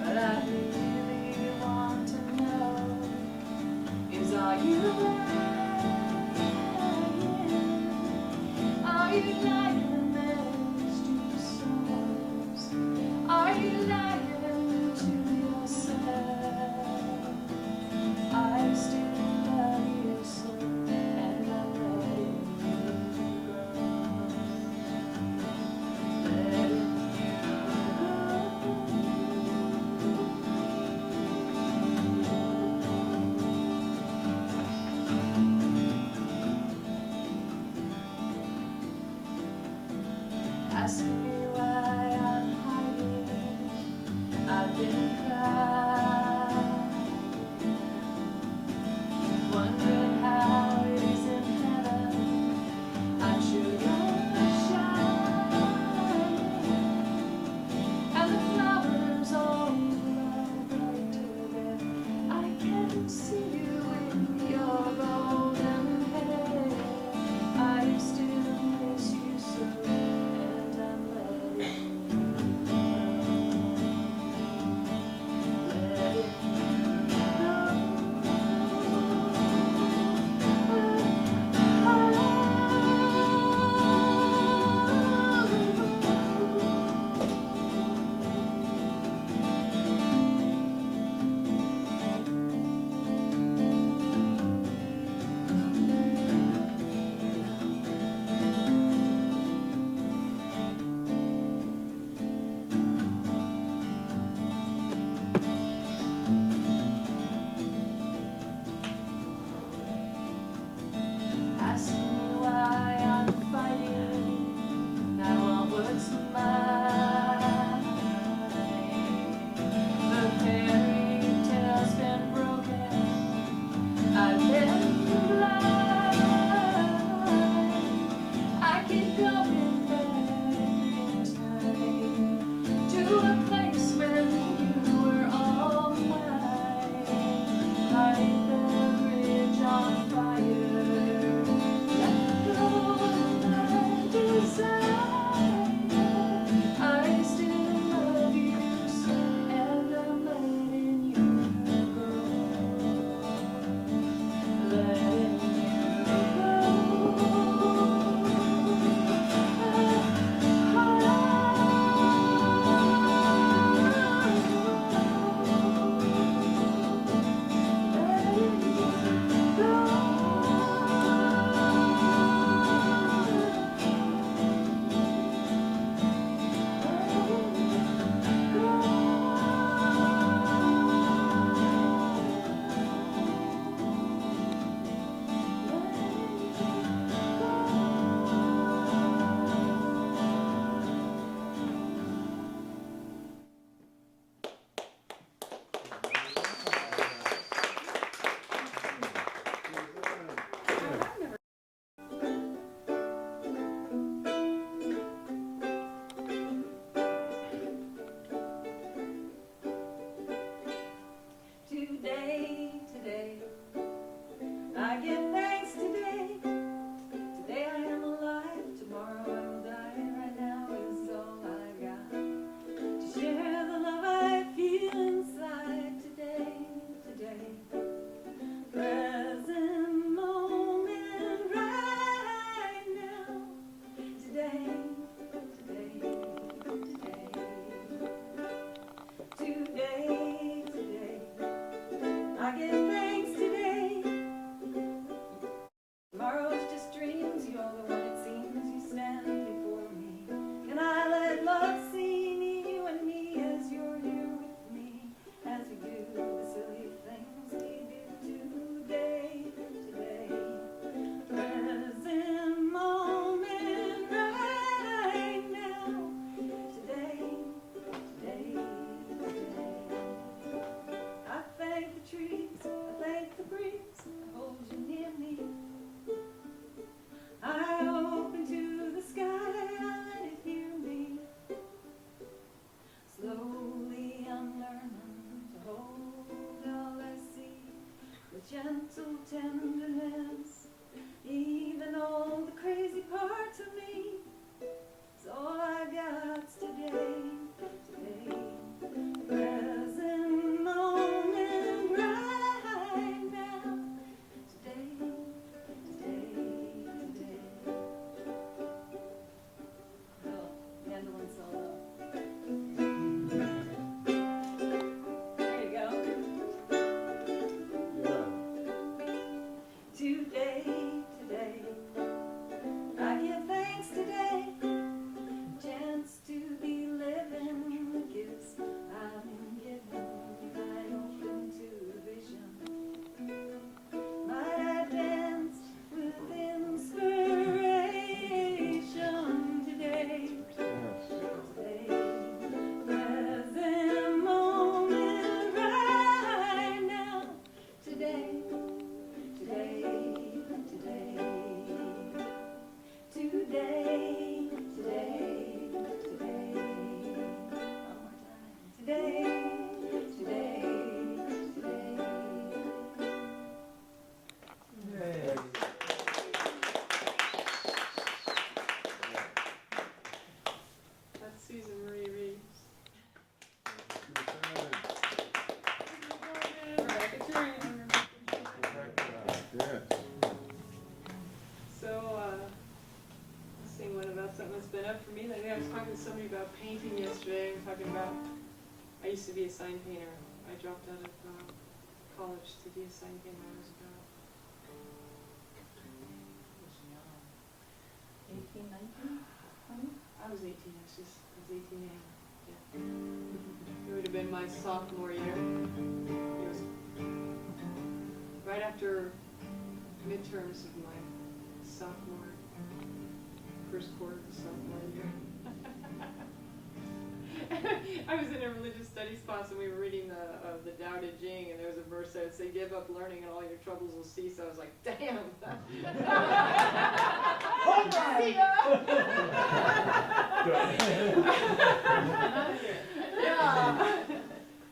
But I really want to know is, are you lying? Are you lying to someone else? Are you lying to yourself? I still love you so, and I'm letting you go. Letting you go. Ask me why I'm hiding. I've been crying, wondering how it is in heaven. I'm sure you're shining, and the flowers all are brighter there. I can see you in your golden hair. I still miss you so, and I'm letting somebody about painting yesterday. We were talking about, I used to be a sign painter. I dropped out of college to be a sign painter. I was about 18, 19, 20? I was 18, I was 18, yeah. It would have been my sophomore year. It was right after midterms of my first quarter of sophomore year. I was in a religious studies class and we were reading the Tao Te Ching, and there was a verse that would say, "Give up learning and all your troubles will cease." I was like, damn. See ya. Yeah.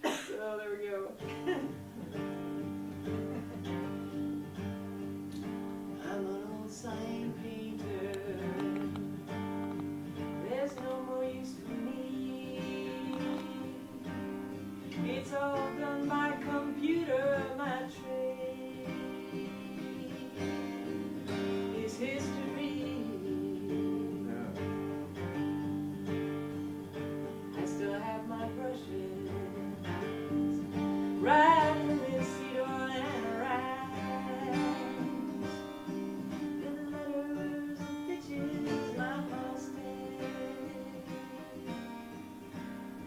So there we go. I'm an old sign painter. There's no more use for me. It's all done by computer. My trade is history. I still have my brushes, right from this cedar and rhymes, with letters and pictures, my mustache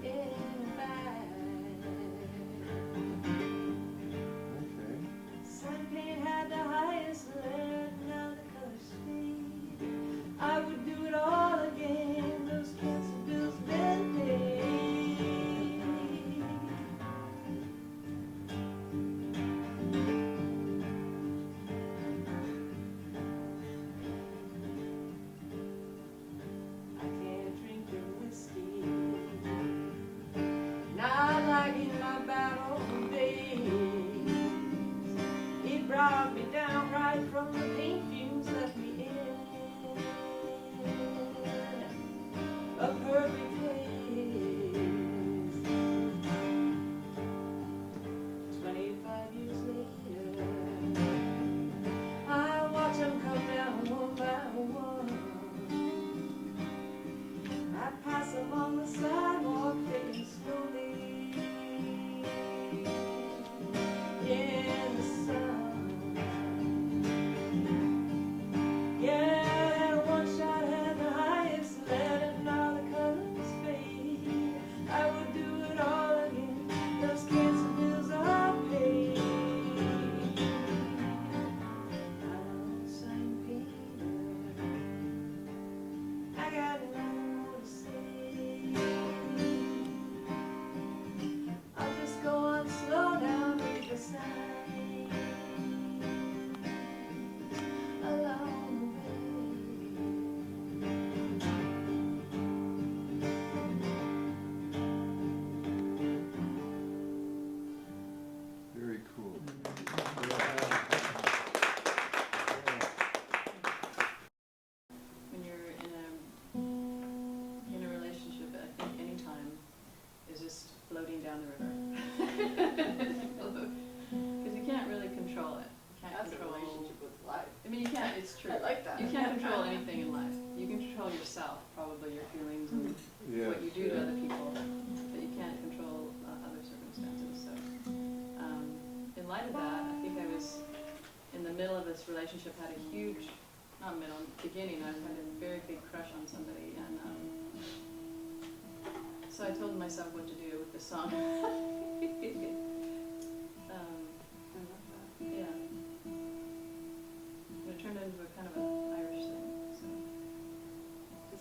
in a bag. Sign paint had the highest lead, now the colors fade. I would do it all again, those cancer bills been paid. I can't drink your whiskey, not like in my bad old days. It brought me down right from the paint fumes left me in a perfect haze. 25 years later, I watch them come down one by one. I pass them on the sidewalk, fading slowly in the sun. Yeah, that one shot had the highest lead, and now the colors fade. I would do it all again, those cancer bills are paid. I'm a sign painter, I got nothing more to say. I'll just go on slow down, read the signs along the way. Very cool. When you're in a relationship, I think any time is just floating down the river. Because you can't really control it. You can't That's a control. relationship with life. I mean, you can't. It's true. I like that. You can't control anything in life. You can control yourself, probably your feelings and what you do to other people, but you can't control other circumstances. So, in light of that, I think I was in the middle of this relationship, had a huge, not middle, beginning. I had a very big crush on somebody, and so I told myself what to do with this song. Yeah. It turned into a kind of an Irish thing. So.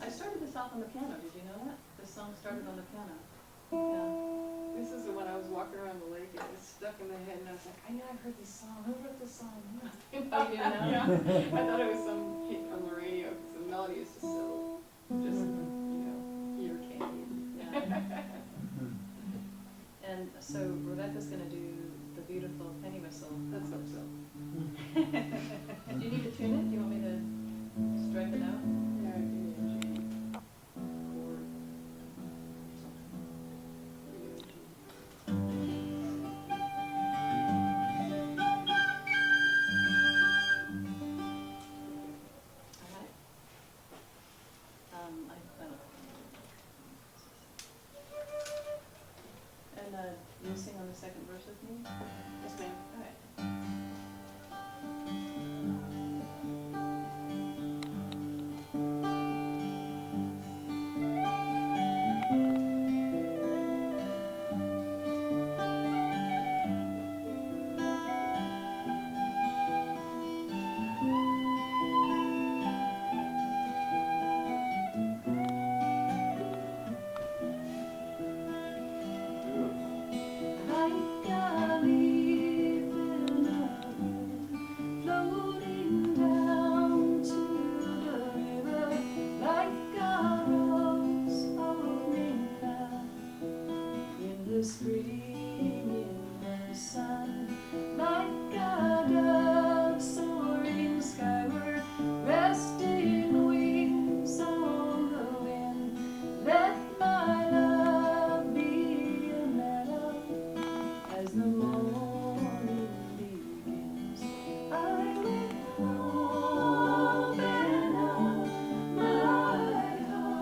I started this off on the piano. Did you know that? This song started on the piano. Yeah. This is the one I was walking around the lake and it was stuck in my head, and I was like, I know I've heard this song. Who wrote this song? Oh, you didn't know? Yeah. I thought it was some hit on the radio because the melody is just so, ear candy. Yeah. And so Rebecca's going to do the beautiful penny whistle. Let's hope so. Do you need to tune it? Do you want me to strike it out? Yeah, give me a G. Or All right. I don't know. second verse with me? Yes, ma'am. All right. Like a leaf in a wind, floating down to the river, like a rose opening out in the spring, in the sun, like a dove soaring skyward, resting wings on the wind. Let my love be a meadow as the morning begins. I will open up my heart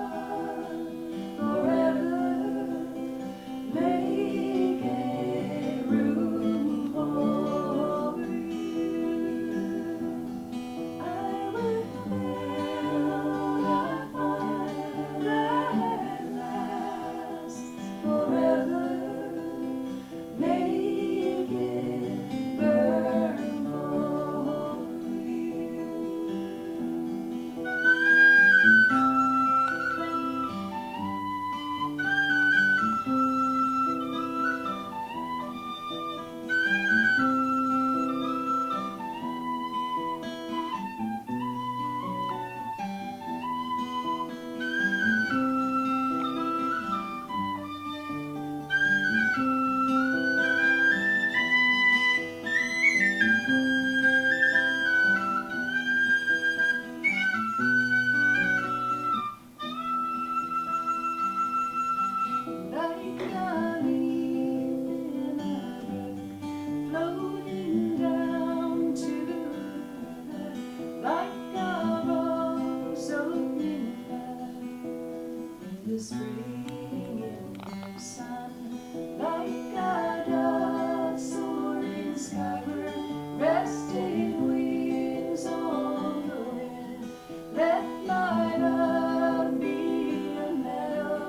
forever, making room for you. I will build a fire that lasts forever, make it burn for you. Like a leaf in a brook, floating down to the river, like a rose opening out in the spring, in the sun, like a dove soaring skyward, resting wings on the wind. Let my love be a meadow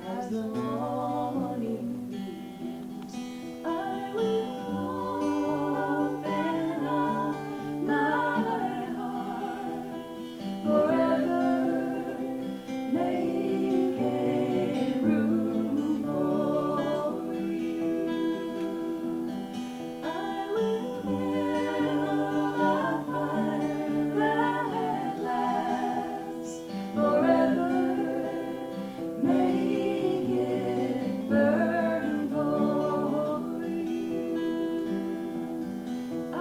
as the morning begins. I will open up my heart forever, making room for you. I will build a fire that lasts forever, make it burn for you. I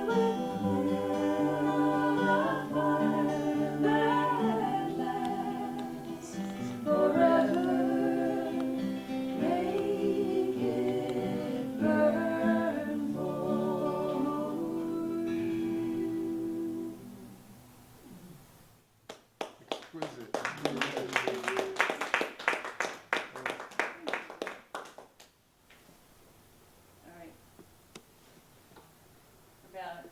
will build a fire that lasts forever, make it burn for you. Exquisite. All right. About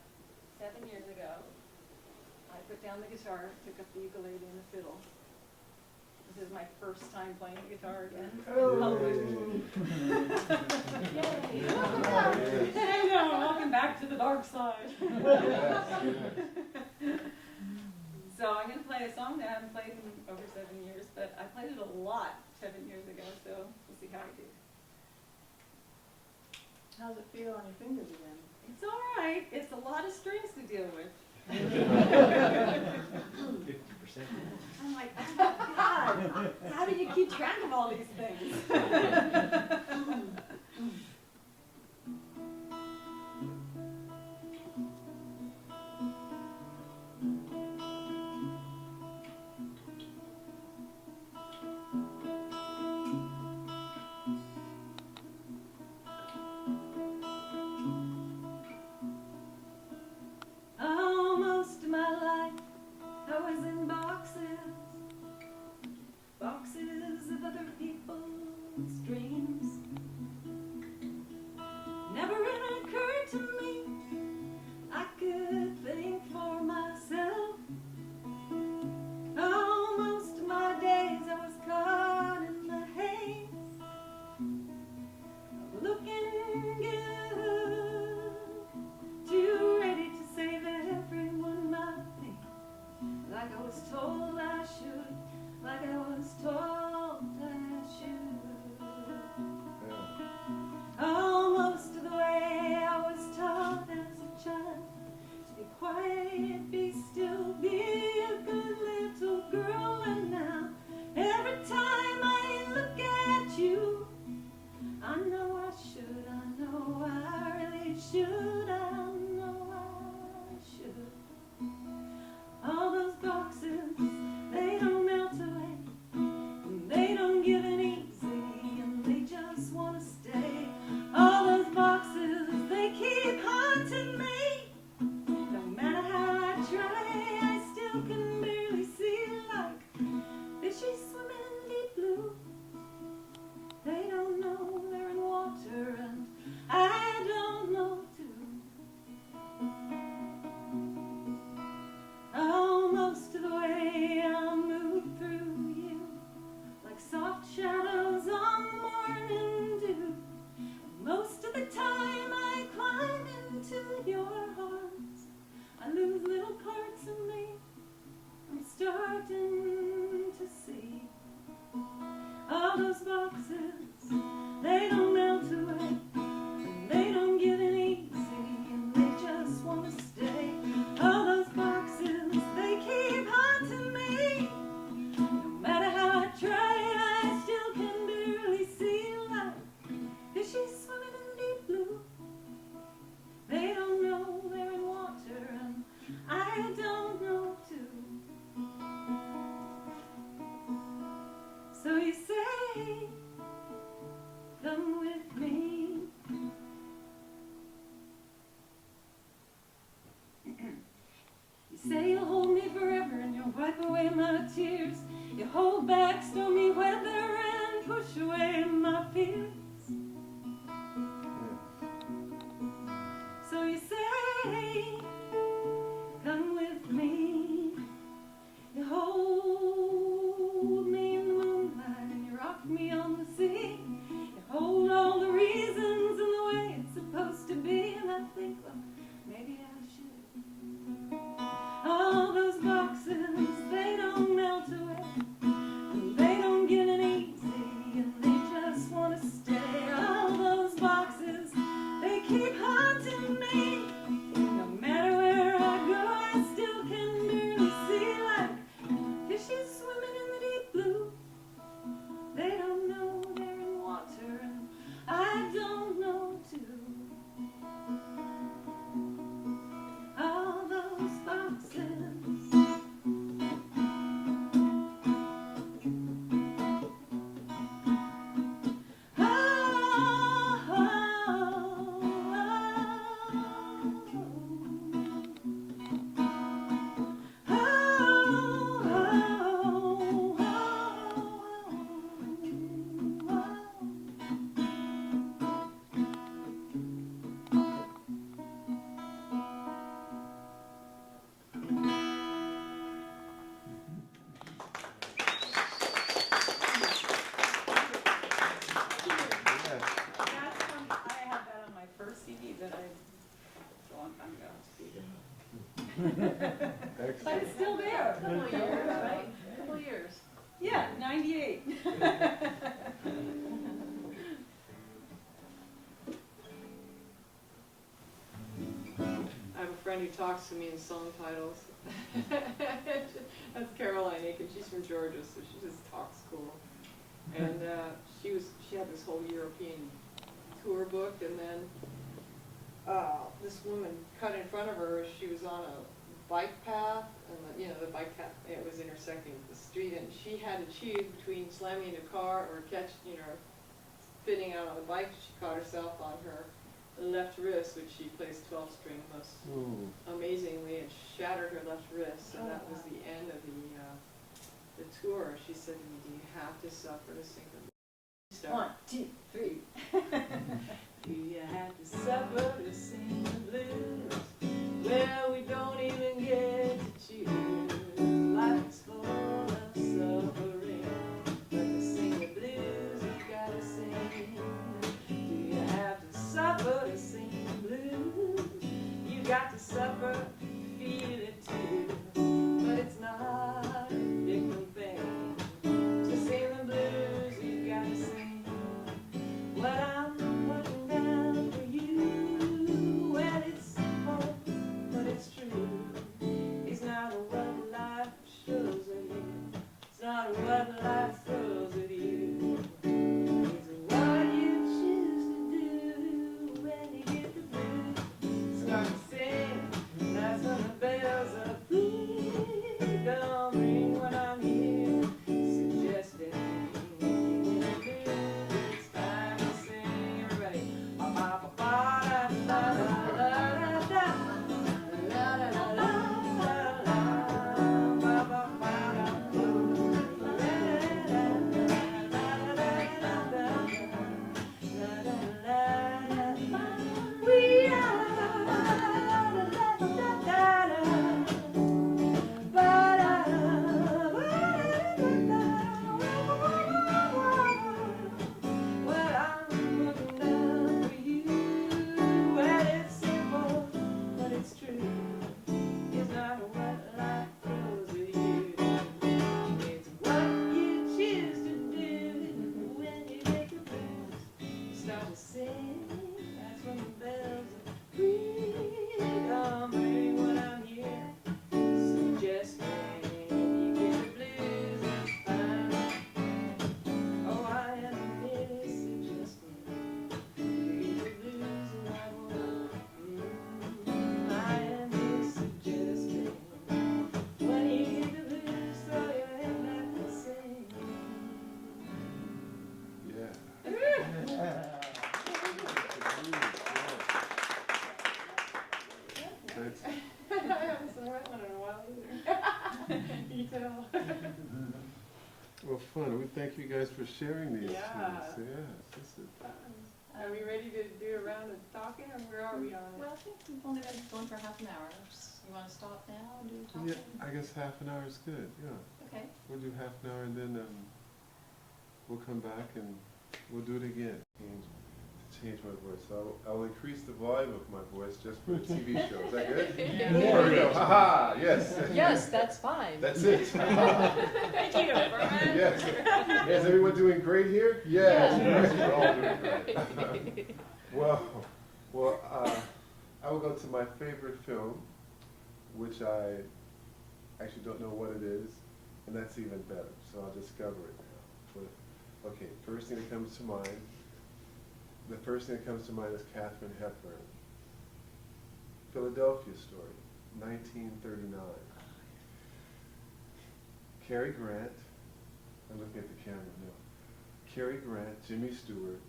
7 years ago, I put down the guitar, took up the ukulele and the fiddle. This is my first time playing the guitar again. I know, welcome back to the dark side. So I'm going to play a song that I haven't played in over 7 years, but I played it a lot 7 years ago, so we'll see how I do. How's it feel on your fingers again? It's all right. It's a lot of strings to deal with. 50%. I'm like, oh my God, how do you keep track of all these things? Oh, most of my life I was in boxes, boxes of other people's dreams. So you say, come with me. You say you'll hold me forever and you'll wipe away my tears. You hold back stormy weather and push away my fears. So you say, come with me. You hold me in the moonlight and you rock me on the sea. You hold all the reasons and the way it's supposed to be. And I think, well, maybe I should. All those boxes, they don't melt away. And they don't get any easy. And they just want to stay. All those boxes, they keep haunting me. No matter where I go, I still can barely see, like fishes swimming in the deep blue. They don't know they're in water, and I don't know too. All those boxes. That's from, I had that on my first CD that I, a long time ago. But it's still there. A couple of years, right? A couple of years. Yeah, 98. I have a friend who talks to me in song titles. That's Caroline Aiken. She's from Georgia, so she just talks cool. And she had this whole European tour booked, and then this woman cut in front of her. She was on a bike path, and the bike path, it was intersecting the street, and she had to choose between slamming into a car or spinning out on the bike. She caught herself on her left wrist, which she plays 12-string most amazingly, and shattered her left wrist, and that was the end of the tour. She said to me, "Do you have to suffer to sing the blues?" 1, 2, 3. Do you have to suffer to sing the blues? Well, we don't even get to choose. Life's full of suffering, but to sing the blues, you gotta sing. Do you have to suffer to sing the blues? You got to suffer, feel it too. But it's not a victim thing. To sing the blues, you gotta sing. What I'm putting down for you, well, it's simple, but it's That's, I haven't seen that one in a while either. You can tell. well, fun. We thank you guys for sharing these Yeah. to us. Yes, this is. Are we ready to do a round of talking, or where are we on it? Well, I think we've only been going for half an hour. You want to stop now and do talking? Yeah, I guess half an hour is good. Yeah, Okay. we'll do half an hour and then we'll come back and we'll do it again. Change my voice. So I'll increase the volume of my voice just for a TV show. Is that good? Yeah. There we go. Ha-ha! Yes. Yes, that's fine. That's it. Thank you, Firman. Yes. Is everyone doing great here? Yes. Yeah. We're all doing great. Well, I will go to my favorite film, which I actually don't know what it is, and that's even better. So I'll discover it now. But, okay, first thing that comes to mind. The first thing that comes to mind is Katharine Hepburn. Philadelphia Story, 1939. Cary Grant, I'm looking at the camera now. Cary Grant, Jimmy Stewart.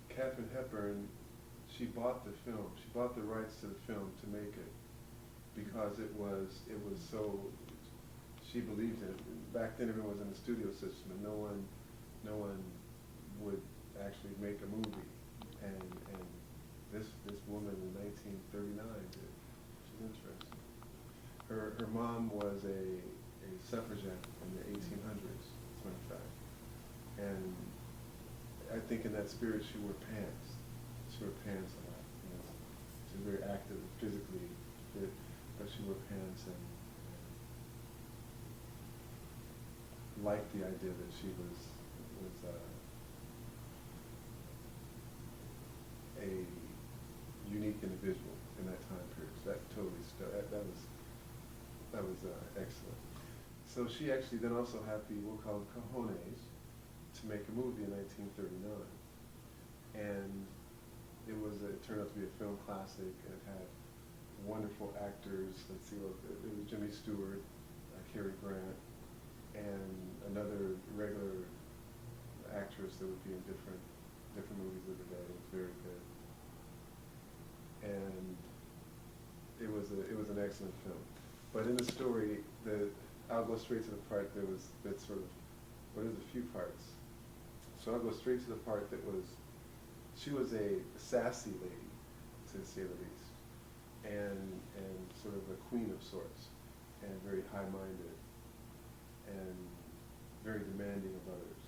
Katharine Hepburn, she bought the film. She bought the rights to the film to make it because it was so, she believed in it. Back then everyone was in the studio system and no one would actually make a movie, and this woman in 1939 did, which is interesting. Her mom was a suffragette in the 1800s, as a matter of fact, and I think in that spirit she wore pants. She wore pants a lot. You know, she was very active physically fit, but she wore pants and liked the idea that she was a unique individual in that time period. So that totally that was excellent. So she actually then also had the, we'll call it cojones, to make a movie in 1939. And it turned out to be a film classic, and it had wonderful actors. Let's see, it was Jimmy Stewart, Cary Grant, and another regular actress that would be in different movies of the day. It was very good. And it was an excellent film. But in the story, I'll go straight to the part that's sort of, well, there's a few parts. So I'll go straight to the part that she was a sassy lady, to say the least, and sort of a queen of sorts, and very high-minded, and very demanding of others,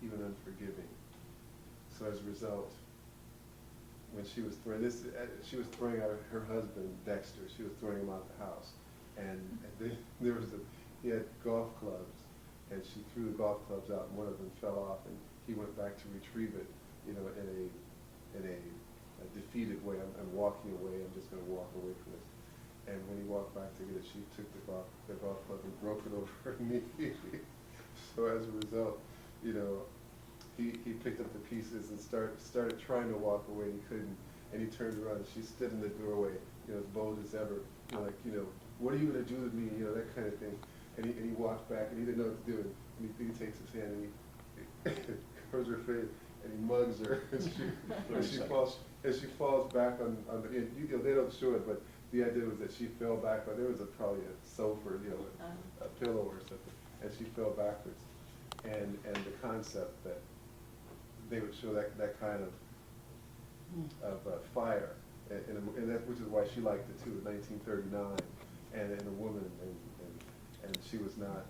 even unforgiving. So as a result, when she was throwing out her husband Dexter. She was throwing him out the house, and he had golf clubs, and she threw the golf clubs out, and one of them fell off, and he went back to retrieve it, you know, in a defeated way. I'm walking away. I'm just going to walk away from this. And when he walked back to get it, she took the golf club and broke it over her knee. So as a result, you know, he picked up the pieces and started trying to walk away, and he couldn't. And he turned around, and she stood in the doorway, you know, as bold as ever, you know, like, you know, what are you going to do to me, you know, that kind of thing. And he walked back, and he didn't know what to do. And he takes his hand, and he covers her face, and he mugs her, and she falls back on the, you know, they don't show it, but the idea was that she fell back, but there was probably a sofa, you know, a pillow or something, and she fell backwards. And the concept that they would show that kind of fire, and that, which is why she liked it too, in 1939, and a woman, and she was not,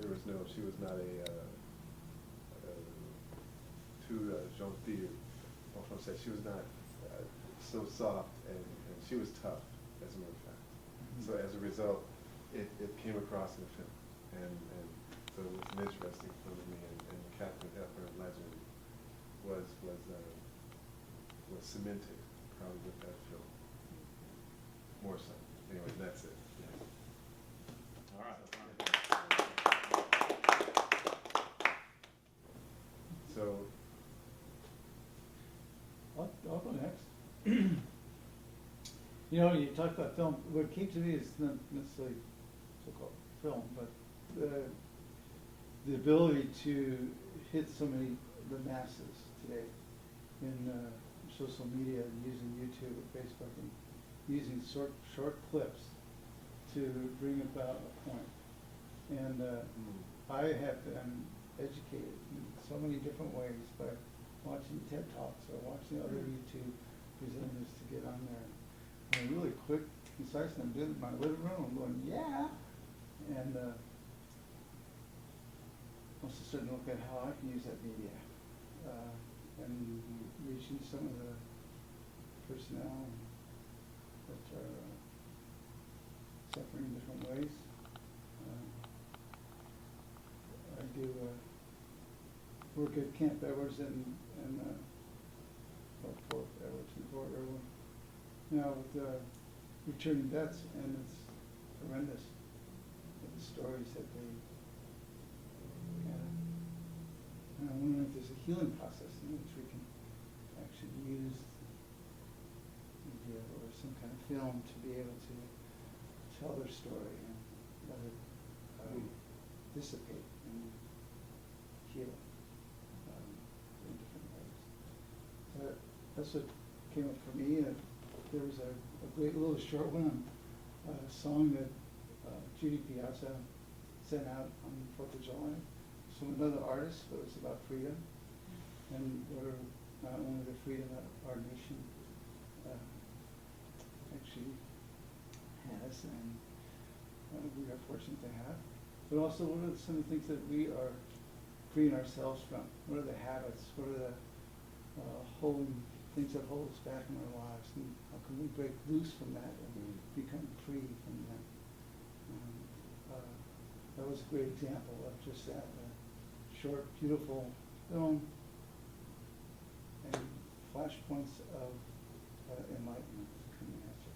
she was not too gentille, en français. She was not so soft, and she was tough, as a matter of fact. So as a result, it came across in the film, and so it was an interesting film to me, and Katharine Hepburn legend was cemented probably with that film. More so. Anyway, that's it. Yeah. All right. So, I'll go next. You know, you talk about film. What came to me is not necessarily so-called film, but the ability to hit so many, the masses today in social media and using YouTube or Facebook and using short clips to bring about a point. And I have been educated in so many different ways by watching TED Talks or watching other YouTube presenters to get on there. And really quick, concise, and I'm doing it in my living room, I'm going, yeah. And also starting to look at how I can use that media and reaching some of the personnel that are suffering in different ways. I do work at Camp Edwards and Fort Edwards and Fort Irwin now with returning vets, and it's horrendous. The stories that they and I'm wondering if there's a healing process in which we can actually use media or some kind of film to be able to tell their story and let it dissipate and heal in different ways. So that's what came up for me. There was a great little short one, a song that Judy Piazza sent out on the 4th of July from another artist, but it was about freedom and what not only the freedom that our nation actually has and we are fortunate to have, but also what are some of the things that we are freeing ourselves from? What are the habits? What are the things that hold us back in our lives, and how can we break loose from that and become free from that? That was a great example of just that short, beautiful film and flashpoints of enlightenment coming after.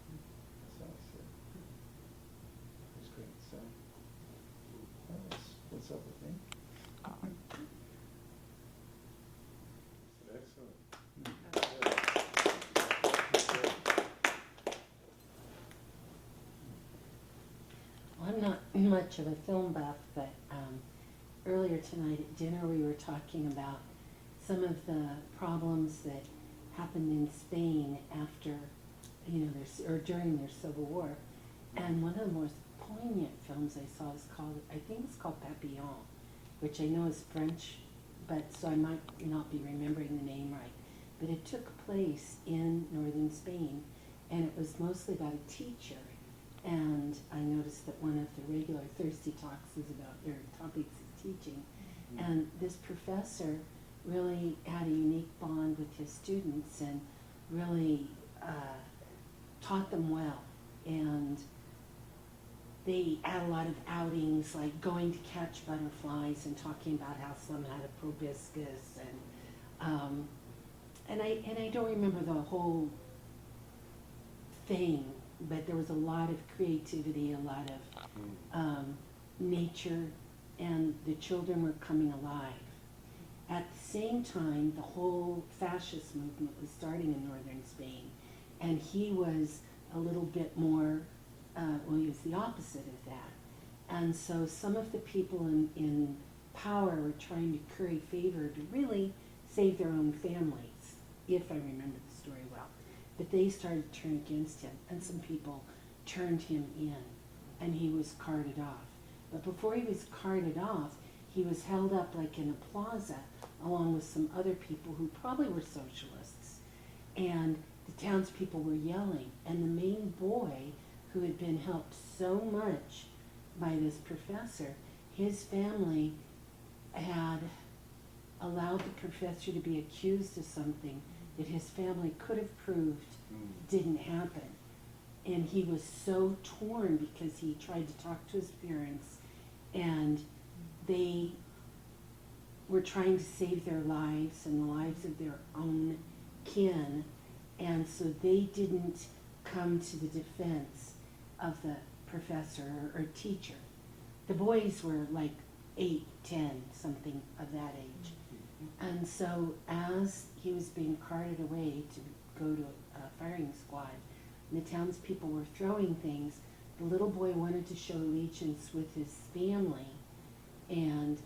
So it was great. So that was what's up with me. Excellent. I'm not much of a film buff, but earlier tonight at dinner we were talking about some of the problems that happened in Spain after, or during their civil war. And one of the most poignant films I saw is called, I think it's called Papillon, which I know is French, but so I might not be remembering the name right. But it took place in northern Spain, and it was mostly about a teacher. And I noticed that one of the regular Thirsty Talks is about their topics of teaching. And this professor really had a unique bond with his students and really taught them well. And they had a lot of outings, like going to catch butterflies and talking about how some had a proboscis. And I don't remember the whole thing, but there was a lot of creativity, a lot of nature, and the children were coming alive. At the same time, the whole fascist movement was starting in northern Spain, and he was a little bit more, he was the opposite of that. And so some of the people in power were trying to curry favor to really save their own families, if I remember the story well. But they started to turn against him, and some people turned him in, and he was carted off. But before he was carted off, he was held up like in a plaza, along with some other people who probably were socialists. And the townspeople were yelling, and the main boy, who had been helped so much by this professor, his family had allowed the professor to be accused of something that his family could have proved didn't happen. And he was so torn because he tried to talk to his parents, and they were trying to save their lives and the lives of their own kin, and so they didn't come to the defense of the professor or teacher. The boys were like 8, 10, something of that age. And so as he was being carted away to go to a firing squad, and the townspeople were throwing things, the little boy wanted to show allegiance with his family, and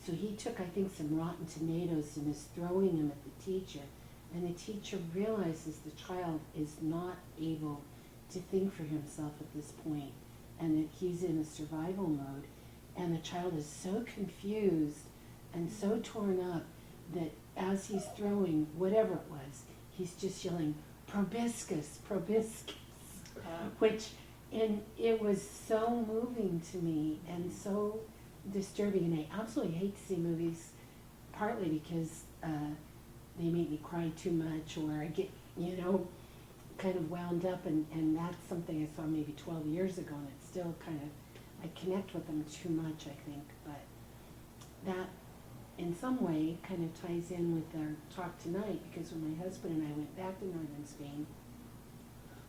So he took, I think, some rotten tomatoes and is throwing them at the teacher. And the teacher realizes the child is not able to think for himself at this point, and that he's in a survival mode. And the child is so confused and so torn up that as he's throwing whatever it was, he's just yelling, "Probiscus, probiscus," and it was so moving to me and so disturbing. And I absolutely hate to see movies, partly because they make me cry too much, or I get, kind of wound up, and that's something I saw maybe 12 years ago, and it's still kind of, I connect with them too much, I think. But that, in some way, kind of ties in with our talk tonight, because when my husband and I went back to northern Spain,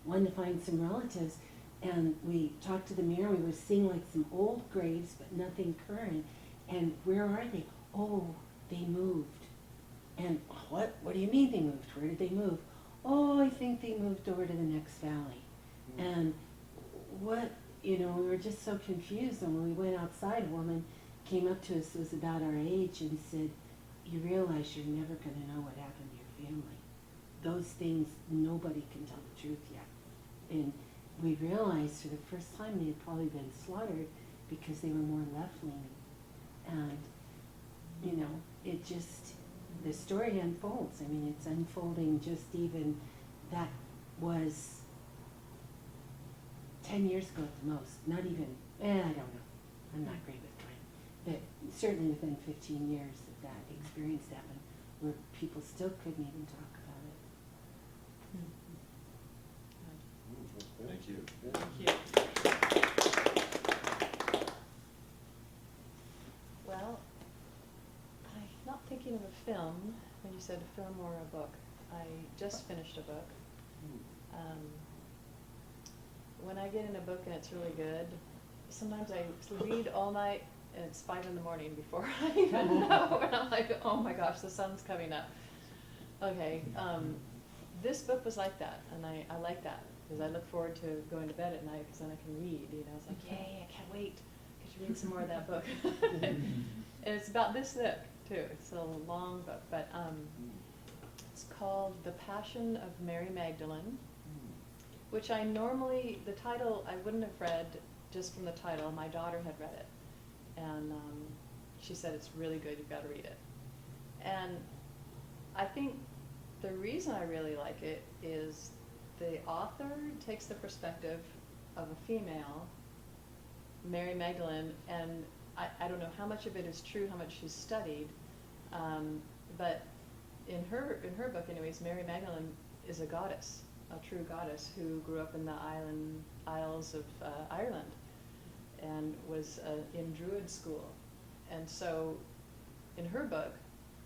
wanted to find some relatives, and we talked to the mayor. We were seeing like some old graves, but nothing current. And where are they? Oh, they moved. And what do you mean they moved? Where did they move? Oh, I think they moved over to the next valley. And what, we were just so confused. And when we went outside, a woman came up to us who was about our age and said, "You realize you're never going to know what happened to your family. Those things, nobody can tell the truth yet." And we realized for the first time they had probably been slaughtered because they were more left-leaning. And, it just, the story unfolds. I mean, it's unfolding just even, that was 10 years ago at the most. Not even, I don't know. I'm not great with time. But certainly within 15 years that experience happened, where people still couldn't even talk about it. Thank you. Thank you. Well, I'm not thinking of a film when you said a film or a book. I just finished a book. When I get in a book and it's really good, sometimes I read all night and it's 5 in the morning before I even know, and I'm like, oh my gosh, the sun's coming up. Okay, this book was like that, and I like that, because I look forward to going to bed at night, because then I can read, It's like, yay, I can't wait to read some more of that book. And it's about this thick, too. It's a long book, but it's called The Passion of Mary Magdalene, which the title, I wouldn't have read just from the title. My daughter had read it, and she said it's really good, you've got to read it. And I think the reason I really like it is the author takes the perspective of a female, Mary Magdalene, and I don't know how much of it is true, how much she's studied, but in her book anyways, Mary Magdalene is a goddess, a true goddess who grew up in the Isles of Ireland and was in Druid school. And so in her book,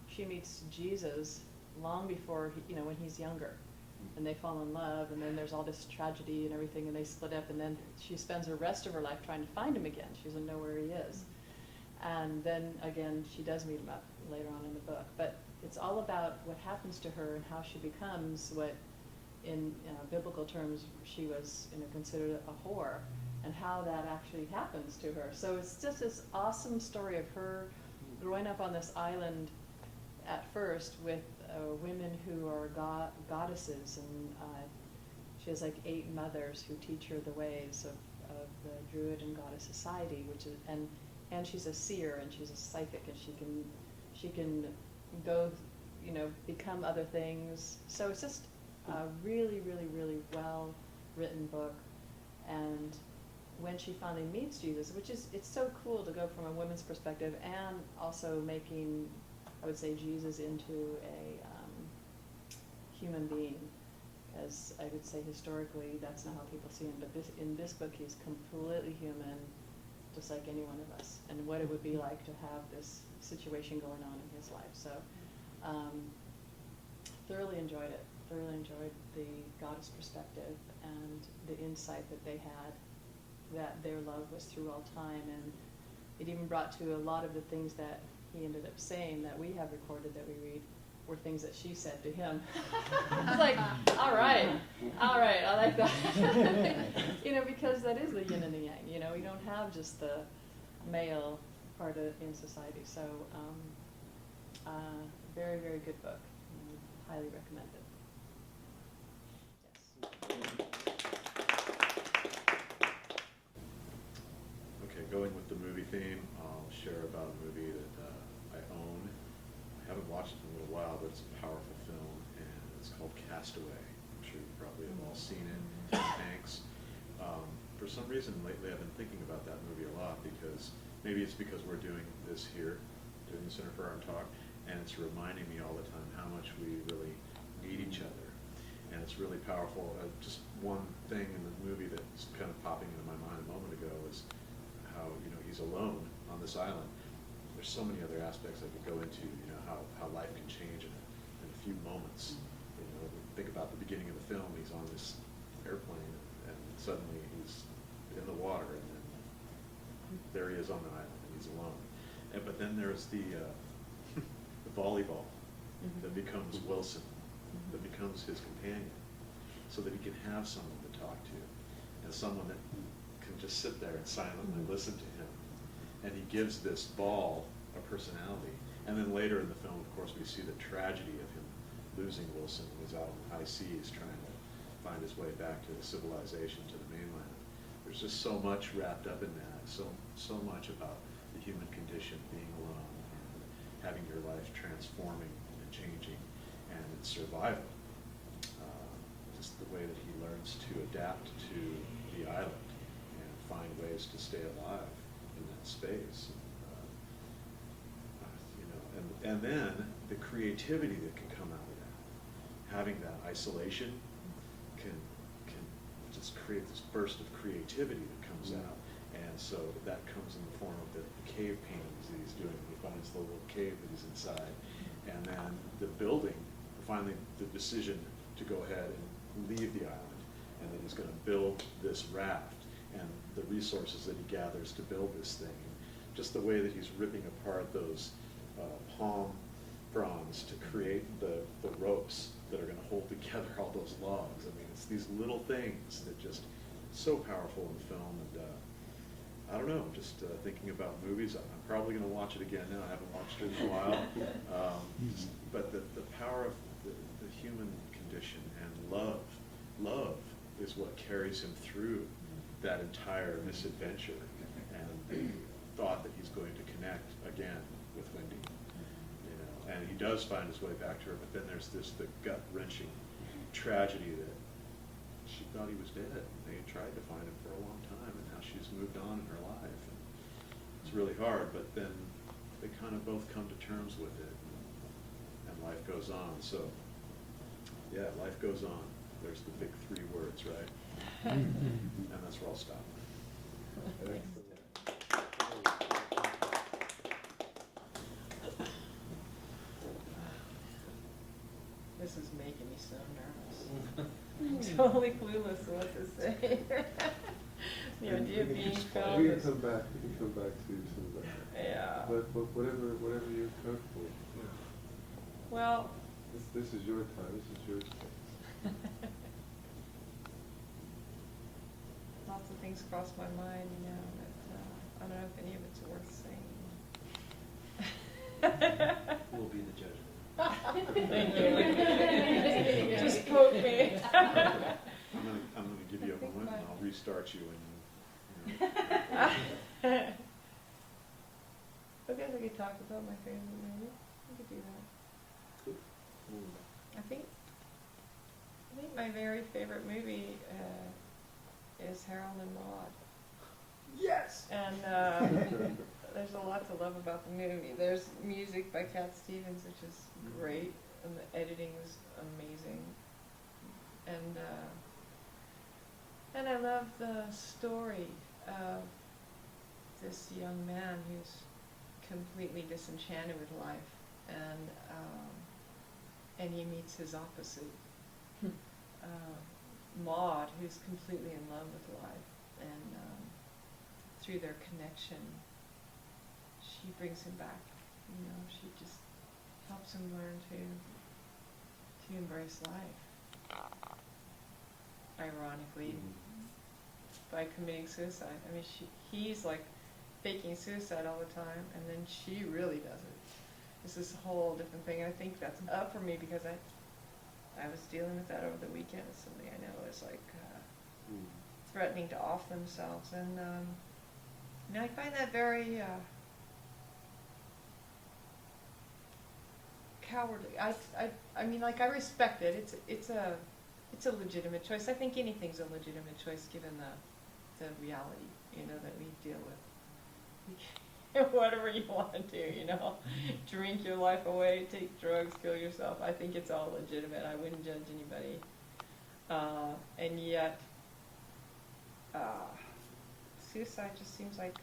she meets Jesus long before, when he's younger. And they fall in love, and then there's all this tragedy and everything, and they split up, and then she spends the rest of her life trying to find him again. She doesn't know where he is. And then, again, she does meet him up later on in the book. But it's all about what happens to her and how she becomes what, in biblical terms, she was considered a whore, and how that actually happens to her. So it's just this awesome story of her growing up on this island at first with women who are goddesses, and she has like 8 mothers who teach her the ways of the Druid and Goddess Society, which is, and she's a seer, and she's a psychic, and she can go, become other things. So it's just a really, really, really well written book. And when she finally meets Jesus, it's so cool to go from a woman's perspective, and also making, I would say, Jesus into a human being, because I would say historically that's not how people see him, but in this book he's completely human, just like any one of us, and what it would be like to have this situation going on in his life. So thoroughly enjoyed it, thoroughly enjoyed the goddess perspective and the insight that they had, that their love was through all time, and it even brought to a lot of the things that he ended up saying that we have recorded that we read were things that she said to him. I was like, all right, I like that. Because that is the yin and the yang. We don't have just the male part in society. So, very, very good book. Highly recommend it. Okay, going with the movie theme, I'll share about a movie that I own. I haven't watched it in a little while, but it's a powerful film, and it's called Castaway. I'm sure you probably have all seen it. Tom Hanks. For some reason lately I've been thinking about that movie a lot, because maybe it's because we're doing this here, doing the Center for Art and Talk, and it's reminding me all the time how much we really need each other. And it's really powerful. Just one thing in the movie that's kind of popping into my mind a moment ago is how, he's alone on this island. There's so many other aspects I could go into, how life can change in a few moments. Think about the beginning of the film. He's on this airplane, and suddenly he's in the water, and then there he is on the island, and he's alone. But then there's the volleyball that becomes Wilson, that becomes his companion, so that he can have someone to talk to, and someone that can just sit there and silently listen to him. And he gives this ball a personality. And then later in the film, of course, we see the tragedy of him losing Wilson when he's out on the high seas trying to find his way back to civilization, to the mainland. There's just so much wrapped up in that, so much about the human condition, being alone, and having your life transforming and changing, and its survival. Just the way that he learns to adapt to the island and find ways to stay alive in that space. And then the creativity that can come out of that. Having that isolation can just create this burst of creativity that comes out. And so that comes in the form of the cave paintings that he's doing. He finds the little cave that he's inside. And then the building, finally the decision to go ahead and leave the island, and that he's going to build this raft, and the resources that he gathers to build this thing. Just the way that he's ripping apart those palm fronds to create the ropes that are going to hold together all those logs. I mean, it's these little things that just so powerful in the film. And I don't know, just thinking about movies, I'm probably going to watch it again now. I haven't watched it in a while. But the power of the human condition and love is what carries him through that entire misadventure, and the thought that he's going to connect again with Wendy. And he does find his way back to her, but then there's the gut-wrenching tragedy that she thought he was dead. They had tried to find him for a long time, and now she's moved on in her life. And it's really hard, but then they kind of both come to terms with it, and life goes on. So, yeah, life goes on. There's the big 3 words, right? And that's where I'll stop. This is making me so nervous. I'm totally clueless what to say. The idea of being filmed. We can come back to some of that. Yeah. But whatever you're comfortable with. Yeah. Well. This is your time. This is your space. Lots of things cross my mind, but I don't know if any of it's worth saying. We'll be the judge. Thank you. Just quote me. I'm gonna give you a moment, and I'll restart you. And I guess I could talk about my favorite movie. We could do that. I think my very favorite movie is Harold and Maude. Yes. And there's a lot to love about the movie. There's music by Cat Stevens, which is great, and the editing is amazing. And I love the story of this young man who's completely disenchanted with life, and he meets his opposite, Maude, who's completely in love with life, and through their connection, she brings him back. She just helps him learn to embrace life. Ironically, by committing suicide. I mean, he's like faking suicide all the time, and then she really does it. It's this whole different thing, and I think that's up for me because I was dealing with that over the weekend with somebody I know is like threatening to off themselves, and I find that very cowardly. I mean, like, I respect it. It's a legitimate choice. I think anything's a legitimate choice given the reality, that we deal with. Whatever you want to do, drink your life away, take drugs, kill yourself. I think it's all legitimate. I wouldn't judge anybody. And yet, suicide just seems like,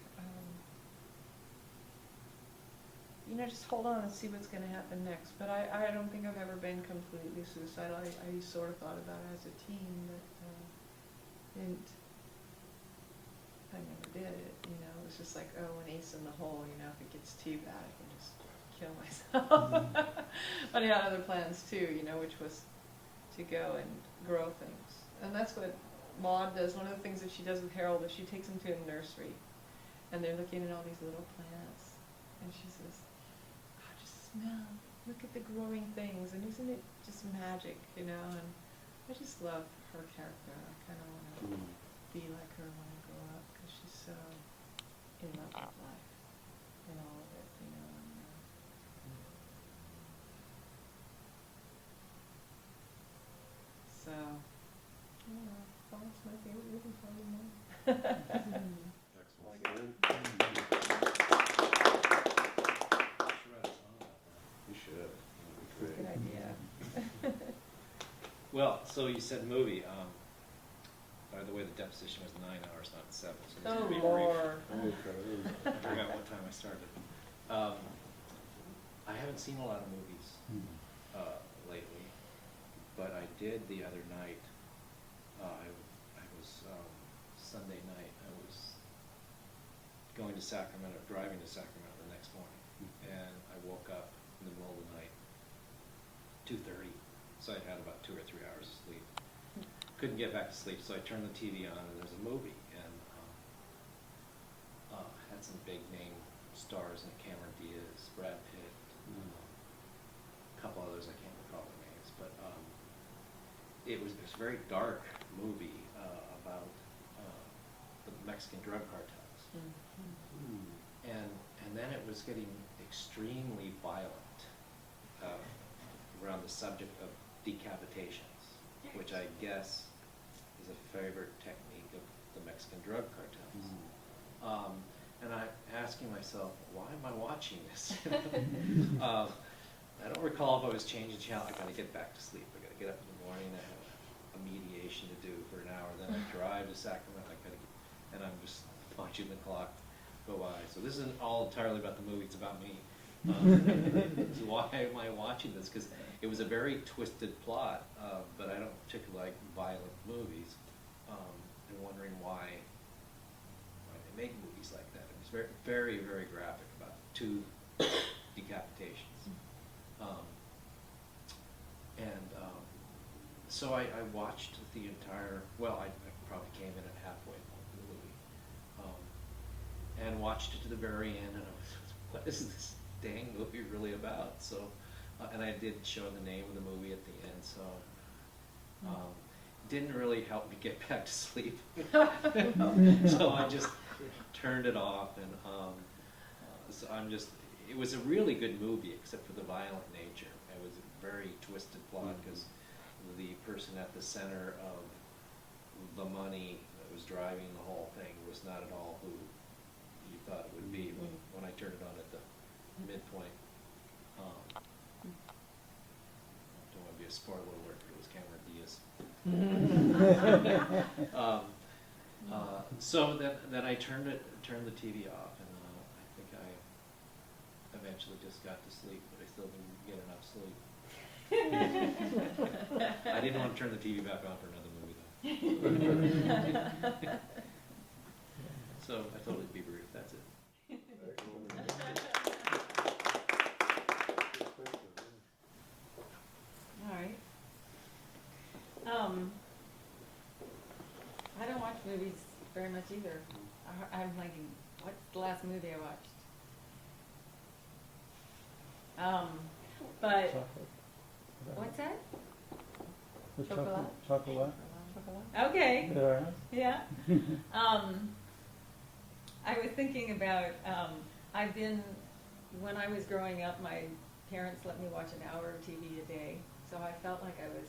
just hold on and see what's going to happen next. But I don't think I've ever been completely suicidal. I sort of thought about it as a teen, but I never did it, It was just like, oh, an ace in the hole, if it gets too bad, I can just kill myself. But I had other plans too, which was to go and grow things. And that's what Maud does. One of the things that she does with Harold is she takes him to a nursery, and they're looking at all these little plants, and she says, oh, just smell, look at the growing things, and isn't it just magic, And I just love her character. I kind of want to be like her when I grow up, because she's so in love with life and all of it, so, I don't know, Fallout's my favorite movie, probably mine. Excellent. You should. Good idea. Well, so you said movie. By the way, the deposition was 9 hours, not 7. So this Oh, will be Lord. brief. I forgot what time I started. I haven't seen a lot of movies lately, but I did the other night. I was Sunday night. I was going to Sacramento, driving to Sacramento the next morning, and I woke up in the middle of the night, 2:30. So I had about 2 or 3 hours of sleep. Couldn't get back to sleep, so I turned the TV on, and there's a movie, and had some big name stars in it, Cameron Diaz, Brad Pitt, a couple others I can't recall the names, but it was this very dark movie about the Mexican drug cartels, and then it was getting extremely violent around the subject of decapitations, which I guess is a favorite technique of the Mexican drug cartels. And I'm asking myself, why am I watching this? I don't recall if I was changing channel. I gotta get back to sleep. I gotta get up in the morning. I have a mediation to do for an hour. Then I drive to Sacramento. And I'm just watching the clock go by. So this isn't all entirely about the movie. It's about me. So why am I watching this? Because it was a very twisted plot, but I don't particularly like violent movies. And wondering why they make movies like that. It was very, very, very graphic, about 2 decapitations. So I watched the entire, well, I probably came in at halfway point of the movie, and watched it to the very end, and I was, what is this dang movie really about? So, and I did show the name of the movie at the end, so didn't really help me get back to sleep. So I just turned it off, and so it was a really good movie, except for the violent nature. It was a very twisted plot, because the person at the center of the money that was driving the whole thing was not at all who you thought it would be when I turned it on at the midpoint. Don't want to be a spoiler alert, it was Cameron Diaz. So then I turned the TV off, and I think I eventually just got to sleep, but I still didn't get enough sleep. I didn't want to turn the TV back on for another movie, though. So I told it to be brief. That's it. All right. I don't watch movies very much either. I'm like what's the last movie I watched? But Chocolate. what's that? The Chocolate? Chocolate. Okay. Yeah. Yeah. I was thinking about, when I was growing up, my parents let me watch an hour of TV a day, so I felt like I was,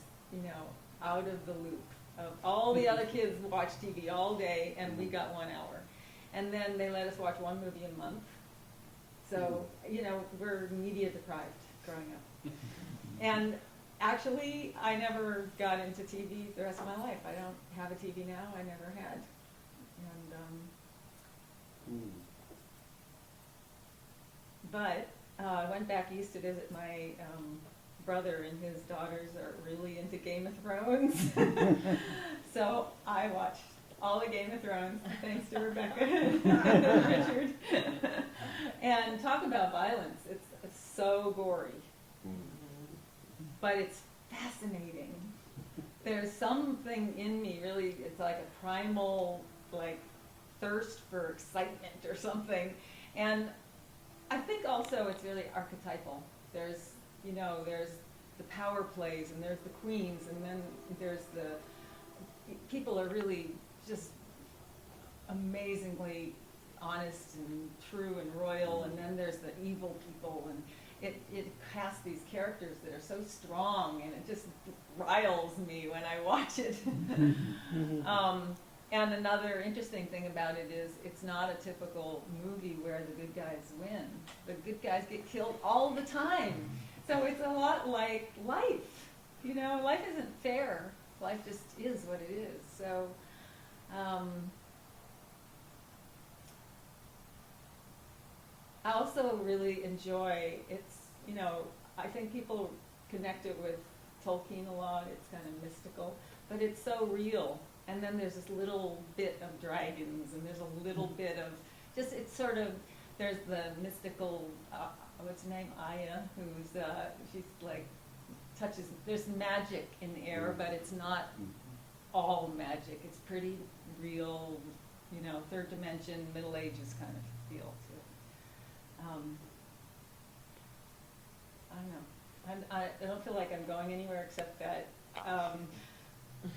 out of the loop of all the other kids watch TV all day, and we got 1 hour. And then they let us watch one movie a month. So, we're media deprived growing up. And actually, I never got into TV the rest of my life. I don't have a TV now. I never had. And but I went back east to visit my brother, and his daughters are really into Game of Thrones. So I watched all the Game of Thrones, thanks to Rebecca and Richard. And talk about violence. It's so gory. But it's fascinating. There's something in me, really, it's like a primal, thirst for excitement or something. And I think also it's really archetypal. There's the power plays, and there's the queens, and then there's people are really just amazingly honest and true and royal, and then there's the evil people, and it casts these characters that are so strong, and it just riles me when I watch it. And another interesting thing about it is it's not a typical movie where the good guys win. The good guys get killed all the time. So it's a lot like life. Life isn't fair. Life just is what it is. So I also really enjoy I think people connect it with Tolkien a lot. It's kind of mystical, but it's so real. And then there's this little bit of dragons, and there's a little bit of there's the mystical, what's her name, Aya, who's, she's there's magic in the air, but it's not all magic. It's pretty real, third dimension, Middle Ages kind of feel to it. I don't know. I don't feel like I'm going anywhere except that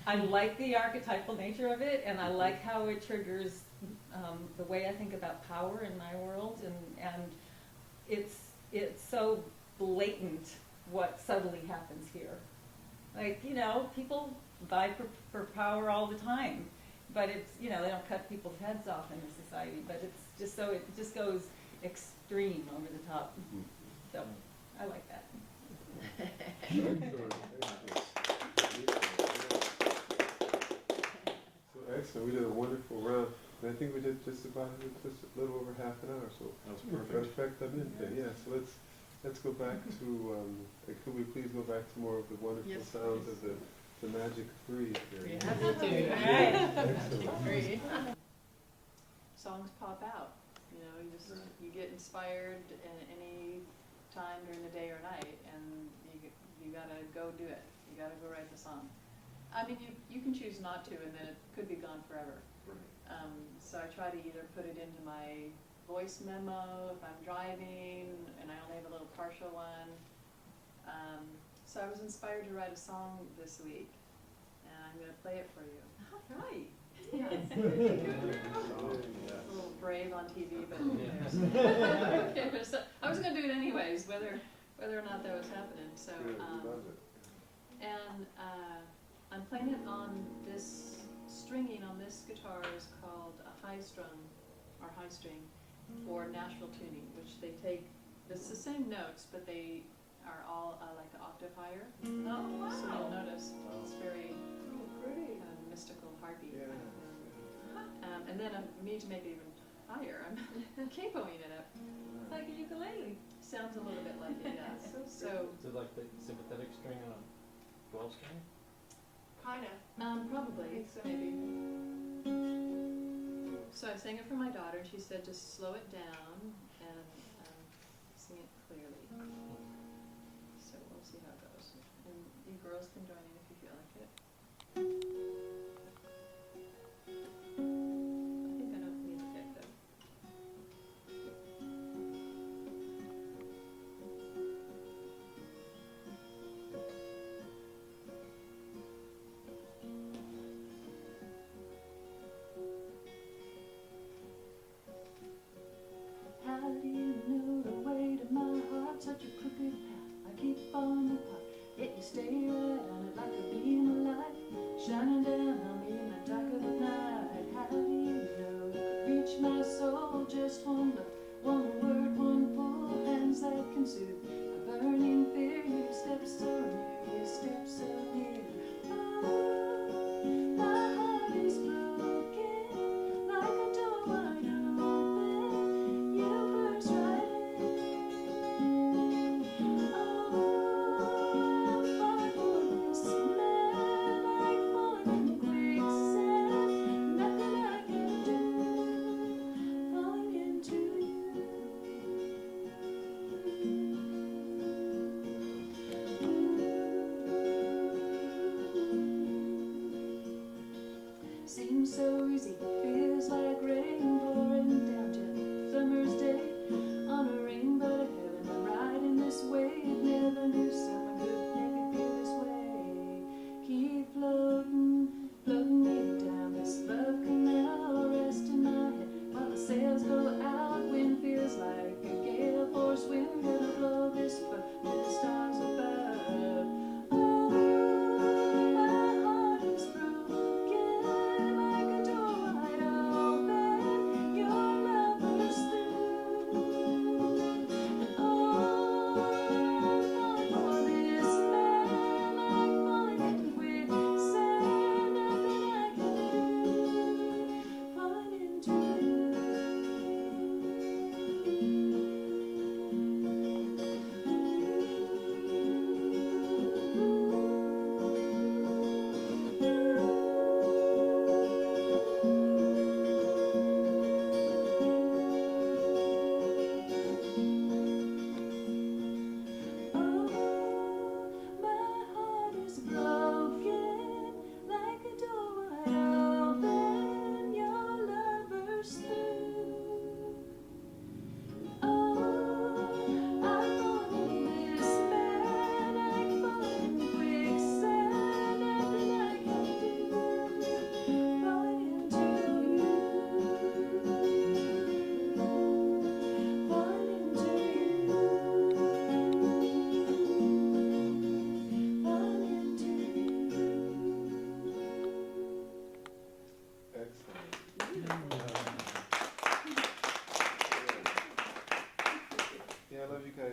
I like the archetypal nature of it, and I like how it triggers the way I think about power in my world, and it's so blatant what subtly happens here. People vie for power all the time, but it's they don't cut people's heads off in the society, but it's just so it just goes extreme over the top. So I like that. Excellent. We did a wonderful round. And I think we did just a little over half an hour. So That was perfect. perfect. Perfect. Yeah. So let's go back to. Could we please go back to more of the wonderful Yes, sounds please. of the magic three here? We have to do. Excellent. Agree. Songs pop out. You get inspired at any time during the day or night, and you gotta go do it. You gotta go write the song. I mean, you can choose not to, and then it could be gone forever. So I try to either put it into my voice memo if I'm driving, and I only have a little partial one. So I was inspired to write a song this week, and I'm going to play it for you. All right. Yes. A little brave on TV, but I was going to do it anyways, whether or not that was happening. So, and I'm playing it on this stringing on this guitar is called a high strung or high string for natural tuning, which they take. It's the same notes, but they are all like an octave higher. Oh, wow. So you'll notice it's very Great. mystical heartbeat. Yeah. And then me to make it even higher, I'm capoing it up. It's like a ukulele. Sounds a little bit like it, yeah. So Is it like the sympathetic string on a 12 string? Kinda. probably, so. maybe. So I sang it for my daughter, and she said just slow it down and sing it clearly. So we'll see how it goes. And you girls can join in if you feel like it. I think I know the music though.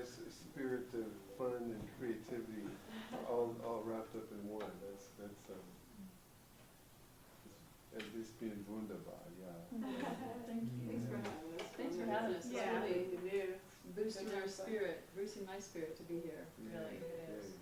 nice spirit of fun and creativity, all wrapped up in one. That's at least being wunderbar, yeah. Thank you. Thanks for having us. Thanks for having us. It's Yeah. really New. boosting our spirit, boosting my spirit to be here, really. It is.